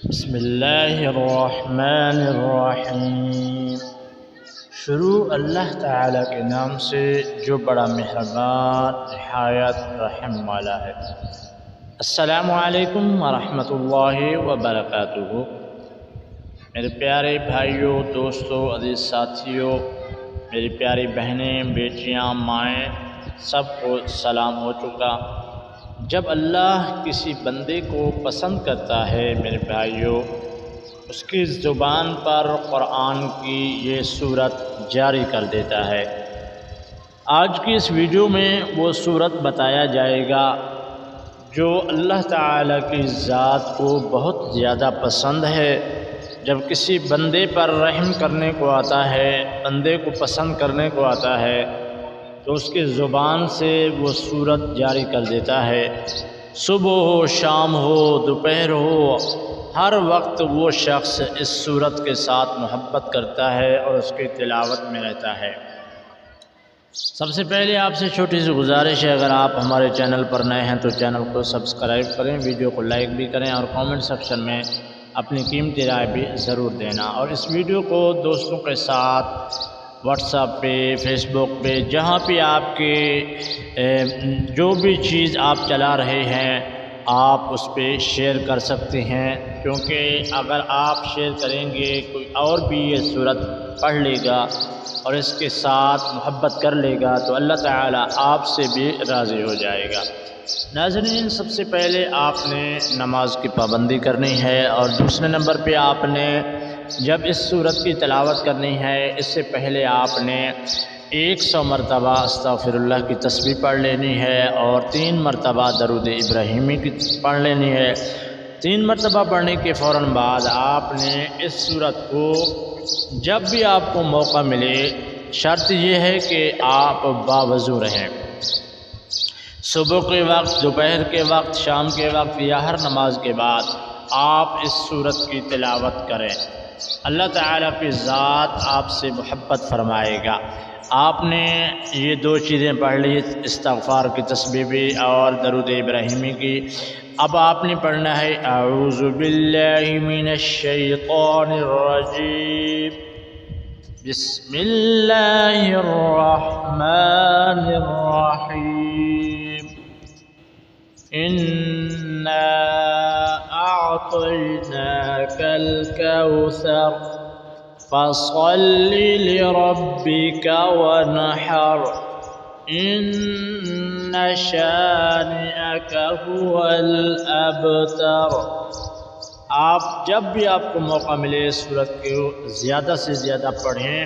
بسم اللہ الرحمن الرحیم۔ شروع اللہ تعالیٰ کے نام سے جو بڑا مہربان نہایت رحم والا ہے۔ السلام علیکم ورحمۃ اللہ وبرکاتہ۔ میرے پیارے بھائیوں، دوستوں، عزیز ساتھیوں، میری پیاری بہنیں، بیٹیاں، مائیں، سب کو سلام ہو چکا۔ جب اللہ کسی بندے کو پسند کرتا ہے میرے بھائیوں، اس کی زبان پر قرآن کی یہ صورت جاری کر دیتا ہے۔ آج کی اس ویڈیو میں وہ صورت بتایا جائے گا جو اللہ تعالیٰ کی ذات کو بہت زیادہ پسند ہے۔ جب کسی بندے پر رحم کرنے کو آتا ہے، بندے کو پسند کرنے کو آتا ہے، تو اس کی زبان سے وہ صورت جاری کر دیتا ہے۔ صبح ہو، شام ہو، دوپہر ہو، ہر وقت وہ شخص اس صورت کے ساتھ محبت کرتا ہے اور اس کی تلاوت میں رہتا ہے۔ سب سے پہلے آپ سے چھوٹی سی گزارش ہے، اگر آپ ہمارے چینل پر نئے ہیں تو چینل کو سبسکرائب کریں، ویڈیو کو لائک بھی کریں اور کامنٹ سیکشن میں اپنی قیمتی رائے بھی ضرور دینا، اور اس ویڈیو کو دوستوں کے ساتھ واٹس ایپ پہ، فیس بک پہ، جہاں پہ آپ کے جو بھی چیز آپ چلا رہے ہیں آپ اس پہ شیئر کر سکتے ہیں، کیونکہ اگر آپ شیئر کریں گے کوئی اور بھی یہ صورت پڑھ لے گا اور اس کے ساتھ محبت کر لے گا تو اللہ تعالیٰ آپ سے بھی راضی ہو جائے گا۔ ناظرین، سب سے پہلے آپ نے نماز کی پابندی کرنی ہے، اور دوسرے نمبر پہ آپ نے جب اس صورت کی تلاوت کرنی ہے اس سے پہلے آپ نے 100 مرتبہ استغفر اللہ کی تسبیح پڑھ لینی ہے اور 3 مرتبہ درود ابراہیمی کی پڑھ لینی ہے۔ 3 مرتبہ پڑھنے کے فوراً بعد آپ نے اس صورت کو جب بھی آپ کو موقع ملے، شرط یہ ہے کہ آپ باوضو رہیں، صبح کے وقت، دوپہر کے وقت، شام کے وقت یا ہر نماز کے بعد آپ اس صورت کی تلاوت کریں۔ اللہ تعالیٰ کی ذات آپ سے محبت فرمائے گا۔ آپ نے یہ 2 چیزیں پڑھ لی، استغفار کی تسبیح بھی اور درود ابراہیمی کی۔ اب آپ نے پڑھنا ہے اعوذ باللہ من الشیطان الرجیم، بسم اللہ الرحمن الرحیم، انا اعطیناک الکوثر فصل لربک ونحر ان شانئک هو الابتر۔ آپ جب بھی آپ کو موقع ملے اس صورت کو زیادہ سے زیادہ پڑھیں،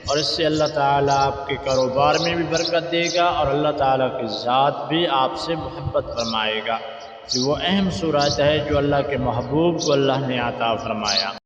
اور اس سے اللہ تعالیٰ آپ کے کاروبار میں بھی برکت دے گا اور اللہ تعالیٰ کی ذات بھی آپ سے محبت فرمائے گا۔ یہ وہ اہم صورت ہے جو اللہ کے محبوب کو اللہ نے عطا فرمایا۔